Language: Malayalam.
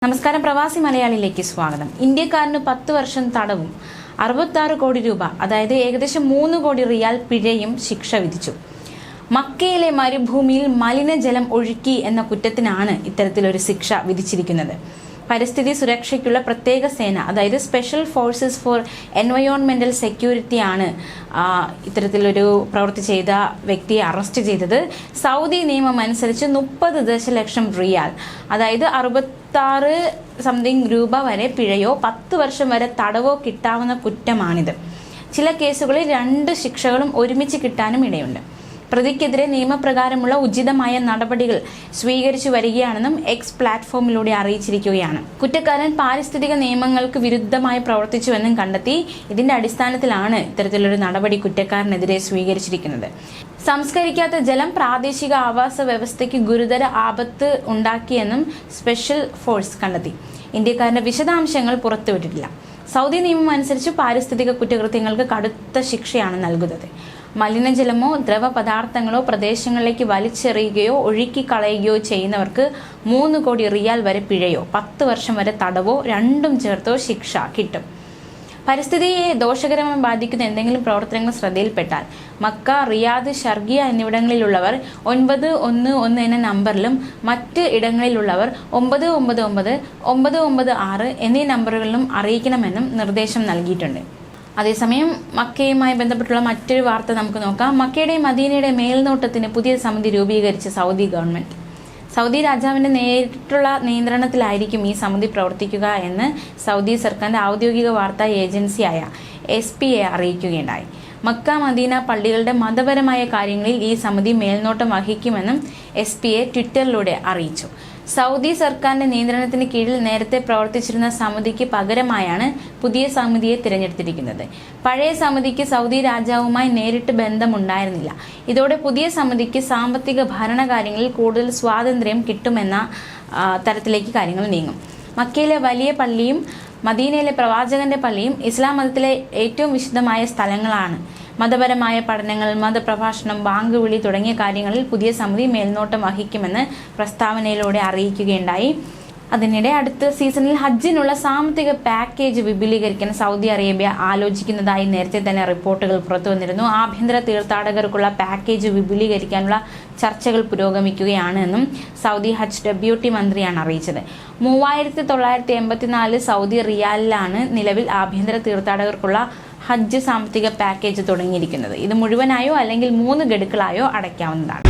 നമസ്കാരം, പ്രവാസി മലയാളിയിലേക്ക് സ്വാഗതം. ഇന്ത്യക്കാരന് 10 വർഷം തടവും 66 കോടി രൂപ, അതായത് ഏകദേശം 3 കോടി റിയാൽ പിഴയും ശിക്ഷ വിധിച്ചു. മക്കയിലെ മരുഭൂമിയിൽ മലിനജലം ഒഴുക്കി എന്ന കുറ്റത്തിനാണ് ഇത്തരത്തിലൊരു ശിക്ഷ വിധിച്ചിരിക്കുന്നത്. പരിസ്ഥിതി സുരക്ഷയ്ക്കുള്ള പ്രത്യേക സേന, അതായത് സ്പെഷ്യൽ ഫോഴ്സസ് ഫോർ എൻവയോൺമെന്റൽ സെക്യൂരിറ്റി ആണ് ഇത്തരത്തിലൊരു പ്രവൃത്തി ചെയ്ത വ്യക്തിയെ അറസ്റ്റ് ചെയ്തത്. സൗദി നിയമം അനുസരിച്ച് 30 ദശലക്ഷം റിയാൽ, അതായത് 66 സംതിങ് രൂപ വരെ പിഴയോ 10 വർഷം വരെ തടവോ കിട്ടാവുന്ന കുറ്റമാണിത്. ചില കേസുകളിൽ 2 ശിക്ഷകളും ഒരുമിച്ച് കിട്ടാനും ഇടയുണ്ട്. പ്രതിക്കെതിരെ നിയമപ്രകാരമുള്ള ഉചിതമായ നടപടികൾ സ്വീകരിച്ചു വരികയാണെന്നും എക്സ് പ്ലാറ്റ്ഫോമിലൂടെ അറിയിച്ചിരിക്കുകയാണ്. കുറ്റക്കാരൻ പാരിസ്ഥിതിക നിയമങ്ങൾക്ക് വിരുദ്ധമായി പ്രവർത്തിച്ചുവെന്നും കണ്ടെത്തി. ഇതിന്റെ അടിസ്ഥാനത്തിലാണ് ഇത്തരത്തിലൊരു നടപടി കുറ്റക്കാരനെതിരെ സ്വീകരിച്ചിരിക്കുന്നത്. സംസ്കരിക്കാത്ത ജലം പ്രാദേശിക ആവാസ വ്യവസ്ഥയ്ക്ക് ഗുരുതര ആപത്ത് ഉണ്ടാക്കിയെന്നും സ്പെഷ്യൽ ഫോഴ്സ് കണ്ടെത്തി. ഇന്ത്യക്കാരന്റെ വിശദാംശങ്ങൾ പുറത്തുവിട്ടിട്ടില്ല. സൗദി നിയമം അനുസരിച്ച് പാരിസ്ഥിതിക കുറ്റകൃത്യങ്ങൾക്ക് കടുത്ത ശിക്ഷയാണ് നൽകുന്നത്. മലിനജലമോ ദ്രവ പദാർത്ഥങ്ങളോ പ്രദേശങ്ങളിലേക്ക് വലിച്ചെറിയുകയോ ഒഴുക്കിക്കളയുകയോ ചെയ്യുന്നവർക്ക് 3 കോടി റിയാൽ വരെ പിഴയോ 10 വർഷം വരെ തടവോ രണ്ടും ചേർത്തോ ശിക്ഷ കിട്ടും. പരിസ്ഥിതിയെ ദോഷകരമായി ബാധിക്കുന്ന എന്തെങ്കിലും പ്രവർത്തനങ്ങൾ ശ്രദ്ധയിൽപ്പെട്ടാൽ മക്ക, റിയാദ്, ഷർഗിയ എന്നിവിടങ്ങളിലുള്ളവർ 911 എന്ന നമ്പറിലും മറ്റ് ഇടങ്ങളിലുള്ളവർ 999 996 എന്നീ നമ്പറുകളിലും അറിയിക്കണമെന്നും നിർദ്ദേശം നൽകിയിട്ടുണ്ട്. അതേസമയം മക്കയുമായി ബന്ധപ്പെട്ടുള്ള മറ്റൊരു വാർത്ത നമുക്ക് നോക്കാം. മക്കയുടെയും മദീനയുടെയും മേൽനോട്ടത്തിന് പുതിയ സമിതി രൂപീകരിച്ച സൗദി ഗവൺമെന്റ്. സൗദി രാജാവിന്റെ നേരിട്ടുള്ള നിയന്ത്രണത്തിലായിരിക്കും ഈ സമിതി പ്രവർത്തിക്കുക എന്ന് സൗദി സർക്കാരിന്റെ ഔദ്യോഗിക വാർത്താ ഏജൻസിയായ SPA അറിയിക്കുകയുണ്ടായി. മക്ക, മദീന പള്ളികളുടെ മതപരമായ കാര്യങ്ങളിൽ ഈ സമിതി മേൽനോട്ടം വഹിക്കുമെന്നും SPA ട്വിറ്ററിലൂടെ അറിയിച്ചു. സൗദി സർക്കാരിന്റെ നിയന്ത്രണത്തിന് കീഴിൽ നേരത്തെ പ്രവർത്തിച്ചിരുന്ന സമിതിക്ക് പകരമായാണ് പുതിയ സമിതിയെ തിരഞ്ഞെടുത്തിരിക്കുന്നത്. പഴയ സമിതിക്ക് സൗദി രാജാവുമായി നേരിട്ട് ബന്ധമുണ്ടായിരുന്നില്ല. ഇതോടെ പുതിയ സമിതിക്ക് സാമ്പത്തിക ഭരണകാര്യങ്ങളിൽ കൂടുതൽ സ്വാതന്ത്ര്യം കിട്ടുമെന്ന തരത്തിലേക്ക് കാര്യങ്ങൾ നീങ്ങും. മക്കയിലെ വലിയ പള്ളിയും മദീനയിലെ പ്രവാചകന്റെ പള്ളിയും ഇസ്ലാം മതത്തിലെ ഏറ്റവും വിശുദ്ധമായ സ്ഥലങ്ങളാണ്. മതപരമായ പഠനങ്ങൾ, മതപ്രഭാഷണം, ബാങ്ക് വിളി തുടങ്ങിയ കാര്യങ്ങളിൽ പുതിയ സമിതി മേൽനോട്ടം വഹിക്കുമെന്ന് പ്രസ്താവനയിലൂടെ അറിയിക്കുകയുണ്ടായി. അതിനിടെ അടുത്ത സീസണിൽ ഹജ്ജിനുള്ള സാമ്പത്തിക പാക്കേജ് വിപുലീകരിക്കാൻ സൗദി അറേബ്യ ആലോചിക്കുന്നതായി നേരത്തെ തന്നെ റിപ്പോർട്ടുകൾ പുറത്തുവന്നിരുന്നു. ആഭ്യന്തര തീർത്ഥാടകർക്കുള്ള പാക്കേജ് വിപുലീകരിക്കാനുള്ള ചർച്ചകൾ പുരോഗമിക്കുകയാണെന്നും സൗദി ഹജ്ജ് ഡെപ്യൂട്ടി മന്ത്രിയാണ് അറിയിച്ചത്. 3984 സൗദി റിയാലിലാണ് നിലവിൽ ആഭ്യന്തര തീർത്ഥാടകർക്കുള്ള ഹജ്ജ് സാമ്പത്തിക പാക്കേജ് തുടങ്ങിയിരിക്കുന്നത്. ഇത് മുഴുവനായോ അല്ലെങ്കിൽ 3 ഗഡുക്കളായോ അടയ്ക്കാവുന്നതാണ്.